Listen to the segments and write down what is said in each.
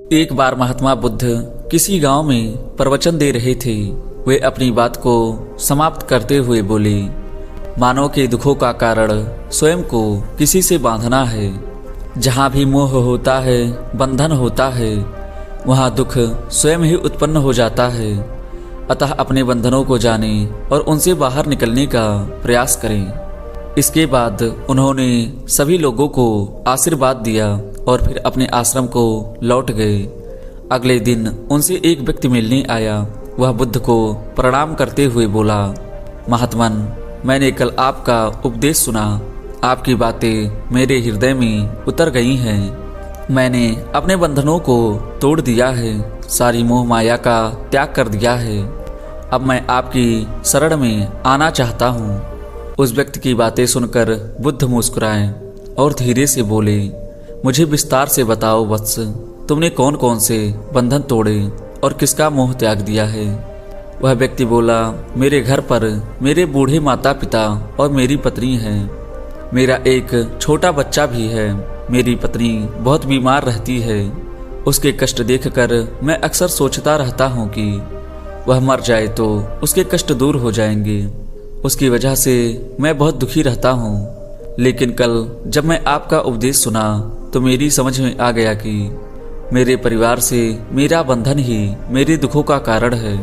एक बार महात्मा बुद्ध किसी गांव में प्रवचन दे रहे थे। वे अपनी बात को समाप्त करते हुए बोले, मानव के दुखों का कारण स्वयं को किसी से बांधना है। जहाँ भी मोह होता है, बंधन होता है, वहाँ दुख स्वयं ही उत्पन्न हो जाता है। अतः अपने बंधनों को जानें और उनसे बाहर निकलने का प्रयास करें। इसके बाद उन्होंने सभी लोगों को आशीर्वाद दिया और फिर अपने आश्रम को लौट गए। अगले दिन उनसे एक व्यक्ति मिलने आया। वह बुद्ध को प्रणाम करते हुए बोला, महात्मन, मैंने कल आपका उपदेश सुना। आपकी बातें मेरे हृदय में उतर गई हैं। मैंने अपने बंधनों को तोड़ दिया है, सारी मोह माया का त्याग कर दिया है। अब मैं आपकी शरण में आना चाहता हूँ। उस व्यक्ति की बातें सुनकर बुद्ध मुस्कुराए और धीरे से बोले, मुझे विस्तार से बताओ वत्स, तुमने कौन कौन से बंधन तोड़े और किसका मोह त्याग दिया है। वह व्यक्ति बोला, मेरे घर पर मेरे बूढ़े माता पिता और मेरी पत्नी है। मेरा एक छोटा बच्चा भी है। मेरी पत्नी बहुत बीमार रहती है। उसके कष्ट देखकर मैं अक्सर सोचता रहता हूँ कि वह मर जाए तो उसके कष्ट दूर हो जाएंगे। उसकी वजह से मैं बहुत दुखी रहता हूँ। लेकिन कल जब मैं आपका उपदेश सुना तो मेरी समझ में आ गया कि मेरे परिवार से मेरा बंधन ही मेरे दुखों का कारण है।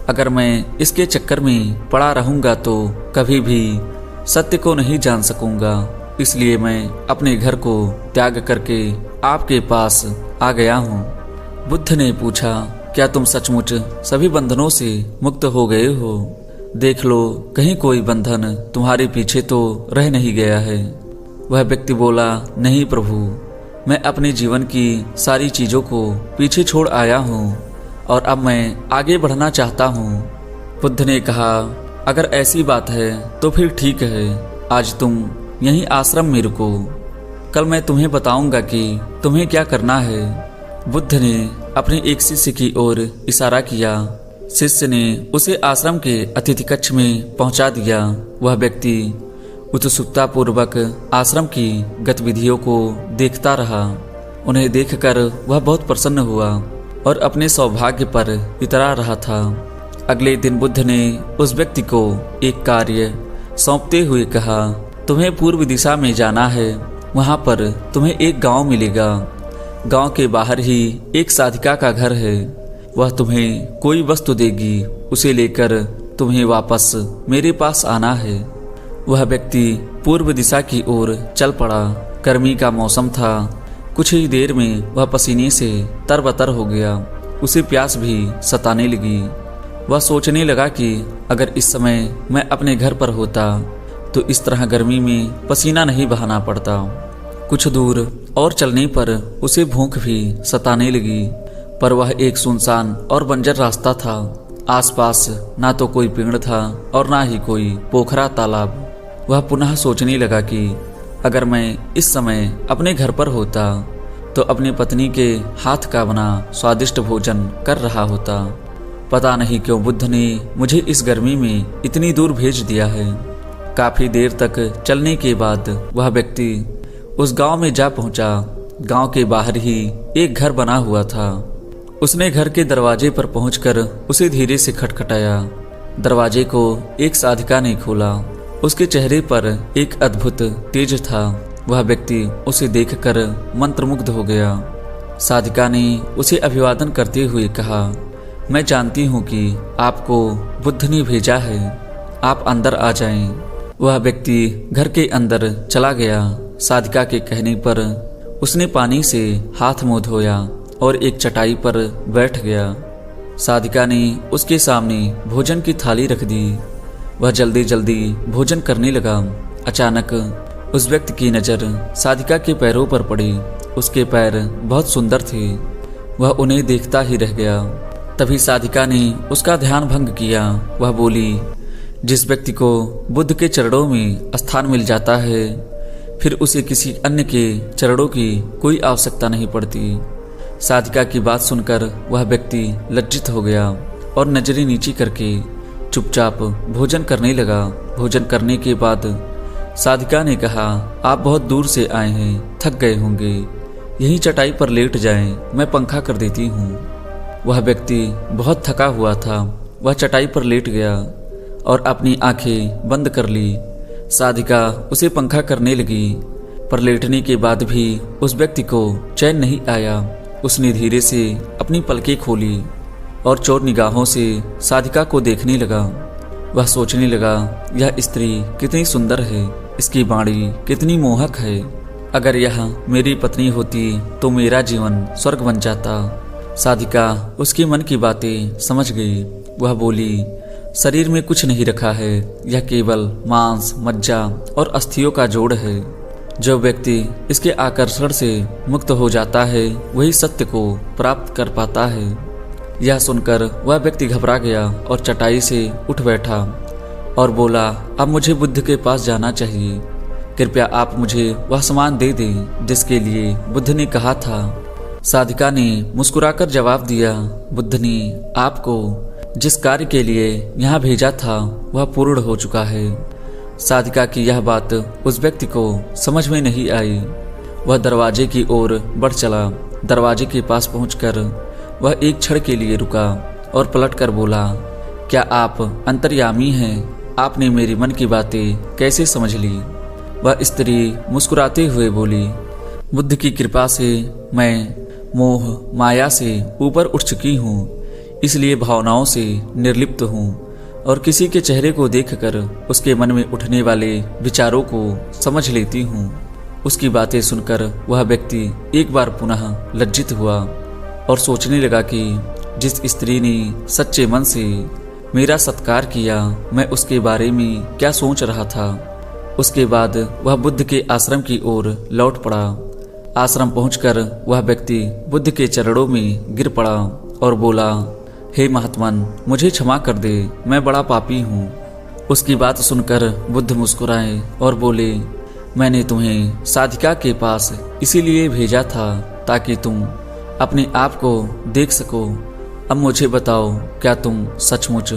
अगर मैं इसके चक्कर में पड़ा रहूँगा तो कभी भी सत्य को नहीं जान सकूँगा। इसलिए मैं अपने घर को त्याग करके आपके पास आ गया हूँ। बुद्ध ने पूछा, क्या तुम सचमुच सभी बंधनों से मुक्त हो गए हो? देख लो, कहीं कोई बंधन तुम्हारे पीछे तो रह नहीं गया है। वह व्यक्ति बोला, नहीं प्रभु, मैं अपने जीवन की सारी चीज़ों को पीछे छोड़ आया हूँ और अब मैं आगे बढ़ना चाहता हूँ। बुद्ध ने कहा, अगर ऐसी बात है तो फिर ठीक है, आज तुम यहीं आश्रम में रुको। कल मैं तुम्हें बताऊंगा कि तुम्हें क्या करना है। बुद्ध ने अपने एक शिष्य की ओर इशारा किया। शिष्य ने उसे आश्रम के अतिथि कक्ष में पहुंचा दिया। वह व्यक्ति उत्सुकता पूर्वक आश्रम की गतिविधियों को देखता रहा। उन्हें देखकर वह बहुत प्रसन्न हुआ और अपने सौभाग्य पर इतरा रहा था। अगले दिन बुद्ध ने उस व्यक्ति को एक कार्य सौंपते हुए कहा, तुम्हें पूर्व दिशा में जाना है। वहां पर तुम्हें एक गांव मिलेगा। गांव के बाहर ही एक साधिका का घर है। वह तुम्हें कोई वस्तु देगी, उसे लेकर तुम्हें वापस मेरे पास आना है। वह व्यक्ति पूर्व दिशा की ओर चल पड़ा। गर्मी का मौसम था। कुछ ही देर में वह पसीने से तरबतर हो गया। उसे प्यास भी सताने लगी। वह सोचने लगा कि अगर इस समय मैं अपने घर पर होता तो इस तरह गर्मी में पसीना नहीं बहाना पड़ता। कुछ दूर और चलने पर उसे भूख भी सताने लगी, पर वह एक सुनसान और बंजर रास्ता था। आसपास ना तो कोई पेड़ था और ना ही कोई पोखरा तालाब। वह पुनः सोचने लगा कि अगर मैं इस समय अपने घर पर होता तो अपनी पत्नी के हाथ का बना स्वादिष्ट भोजन कर रहा होता। पता नहीं क्यों बुद्ध ने मुझे इस गर्मी में इतनी दूर भेज दिया है। काफी देर तक चलने के बाद वह व्यक्ति उस गांव में जा पहुंचा। गांव के बाहर ही एक घर बना हुआ था। उसने घर के दरवाजे पर पहुंचकर उसे धीरे से खटखटाया। दरवाजे को एक साधिका ने खोला। उसके चेहरे पर एक अद्भुत तेज था। वह व्यक्ति उसे देखकर मंत्रमुग्ध हो गया। साधिका ने उसे अभिवादन करते हुए कहा, मैं जानती हूँ कि आपको बुद्ध ने भेजा है, आप अंदर आ जाएं। वह व्यक्ति घर के अंदर चला गया। साधिका के कहने पर उसने पानी से हाथ मुंह धोया और एक चटाई पर बैठ गया। साधिका ने उसके सामने भोजन की थाली रख दी। वह जल्दी जल्दी भोजन करने लगा। अचानक उस व्यक्ति की नज़र साधिका के पैरों पर पड़ी। उसके पैर बहुत सुंदर थे। वह उन्हें देखता ही रह गया। तभी साधिका ने उसका ध्यान भंग किया। वह बोली, जिस व्यक्ति को बुद्ध के चरणों में स्थान मिल जाता है फिर उसे किसी अन्य के चरणों की कोई आवश्यकता नहीं पड़ती। साधिका की बात सुनकर वह व्यक्ति लज्जित हो गया और नजरें नीची करके चुपचाप भोजन करने लगा। भोजन करने के बाद साधिका ने कहा, आप बहुत दूर से आए हैं, थक गए होंगे। यहीं चटाई पर लेट जाएं, मैं पंखा कर देती हूँ। वह व्यक्ति बहुत थका हुआ था। वह चटाई पर लेट गया और अपनी आंखें बंद कर ली। साधिका उसे पंखा करने लगी, पर लेटने के बाद भी उस व्यक्ति को चैन नहीं आया। उसने धीरे से अपनी पलकें खोली और चोर निगाहों से साधिका को देखने लगा। वह सोचने लगा, यह स्त्री कितनी सुंदर है, इसकी वाणी कितनी मोहक है। अगर यह मेरी पत्नी होती तो मेरा जीवन स्वर्ग बन जाता। साधिका उसके मन की बातें समझ गई। वह बोली, शरीर में कुछ नहीं रखा है, यह केवल मांस, मज्जा और अस्थियों का जोड़ है। जो व्यक्ति इसके आकर्षण से मुक्त हो जाता है वही सत्य को प्राप्त कर पाता है। यह सुनकर वह व्यक्ति घबरा गया और चटाई से उठ बैठा और बोला, अब मुझे बुद्ध के पास जाना चाहिए। कृपया आप मुझे वह सामान दे दें जिसके लिए बुद्ध ने कहा था। साधिका ने मुस्कुराकर जवाब दिया, बुद्ध ने आपको जिस कार्य के लिए यहाँ भेजा था वह पूर्ण हो चुका है। साधिका की यह बात उस व्यक्ति को समझ में नहीं आई। वह दरवाजे की ओर बढ़ चला। दरवाजे के पास पहुंचकर वह एक क्षण के लिए रुका और पलटकर बोला, क्या आप अंतर्यामी हैं? आपने मेरी मन की बातें कैसे समझ ली? वह स्त्री मुस्कुराते हुए बोली, बुद्ध की कृपा से मैं मोह माया से ऊपर उठ चुकी हूँ, इसलिए भावनाओं से निर्लिप्त हूँ और किसी के चेहरे को देखकर उसके मन में उठने वाले विचारों को समझ लेती हूँ। उसकी बातें सुनकर वह व्यक्ति एक बार पुनः लज्जित हुआ और सोचने लगा कि जिस स्त्री ने सच्चे मन से मेरा सत्कार किया, मैं उसके बारे में क्या सोच रहा था। उसके बाद वह बुद्ध के आश्रम की ओर लौट पड़ा। आश्रम पहुंचकर वह व्यक्ति बुद्ध के चरणों में गिर पड़ा और बोला, हे महात्मन, मुझे क्षमा कर दे, मैं बड़ा पापी हूँ। उसकी बात सुनकर बुद्ध मुस्कुराए और बोले, मैंने तुम्हें साधिका के पास इसीलिए भेजा था ताकि तुम अपने आप को देख सको। अब मुझे बताओ, क्या तुम सचमुच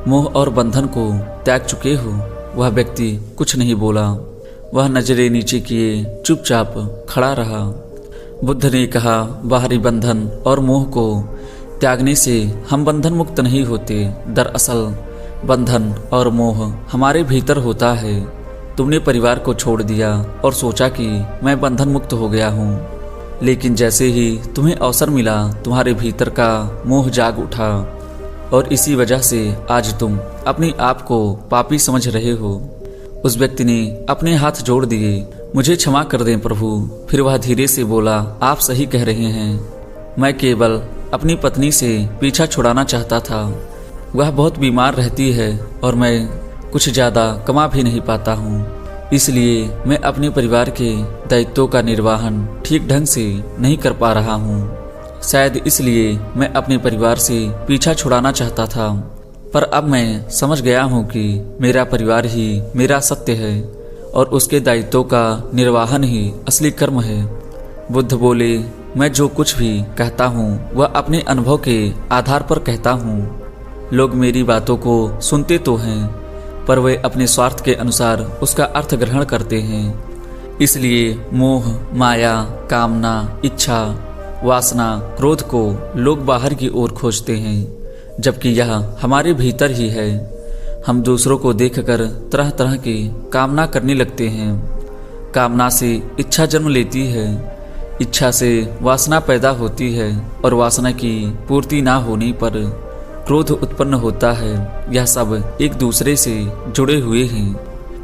मोह और बंधन को त्याग चुके हो? वह व्यक्ति कुछ नहीं बोला। वह नजरें नीचे किए चुपचाप खड़ा रहा। बुद्ध ने कहा, बाहरी बंधन और मोह को त्यागने से हम बंधन मुक्त नहीं होते। दरअसल बंधन और मोह हमारे भीतर होता है। तुमने परिवार को छोड़ दिया और सोचा कि मैं बंधन मुक्त हो गया हूँ, लेकिन जैसे ही तुम्हें अवसर मिला तुम्हारे भीतर का मोह जाग उठा और इसी वजह से आज तुम अपने आप को पापी समझ रहे हो। उस व्यक्ति ने अपने हाथ जोड़ दिए, मुझे क्षमा कर दें प्रभु। फिर वह धीरे से बोला, आप सही कह रहे हैं, मैं केवल अपनी पत्नी से पीछा छुड़ाना चाहता था। वह बहुत बीमार रहती है और मैं कुछ ज़्यादा कमा भी नहीं पाता हूँ, इसलिए मैं अपने परिवार के दायित्वों का निर्वहन ठीक ढंग से नहीं कर पा रहा हूँ। शायद इसलिए मैं अपने परिवार से पीछा छुड़ाना चाहता था, पर अब मैं समझ गया हूँ कि मेरा परिवार ही मेरा सत्य है और उसके दायित्वों का निर्वहन ही असली कर्म है। बुद्ध बोले, मैं जो कुछ भी कहता हूँ वह अपने अनुभव के आधार पर कहता हूँ। लोग मेरी बातों को सुनते तो हैं, पर वे अपने स्वार्थ के अनुसार उसका अर्थ ग्रहण करते हैं। इसलिए मोह, माया, कामना, इच्छा, वासना, क्रोध को लोग बाहर की ओर खोजते हैं, जबकि यह हमारे भीतर ही है। हम दूसरों को देखकर तरह तरह की कामना करने लगते हैं। कामना से इच्छा जन्म लेती है, इच्छा से वासना पैदा होती है और वासना की पूर्ति ना होने पर क्रोध उत्पन्न होता है। यह सब एक दूसरे से जुड़े हुए हैं।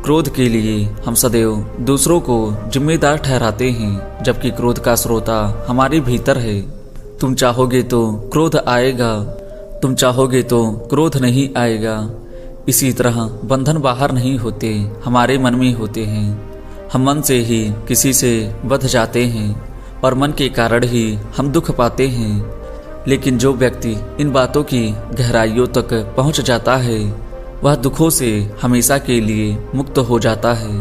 क्रोध के लिए हम सदैव दूसरों को जिम्मेदार ठहराते हैं, जबकि क्रोध का स्रोता हमारे भीतर है। तुम चाहोगे तो क्रोध आएगा, तुम चाहोगे तो क्रोध नहीं आएगा। इसी तरह बंधन बाहर नहीं होते, हमारे मन में होते हैं। हम मन से ही किसी से बंध जाते हैं और मन के कारण ही हम दुख पाते हैं। लेकिन जो व्यक्ति इन बातों की गहराइयों तक पहुंच जाता है वह दुखों से हमेशा के लिए मुक्त हो जाता है।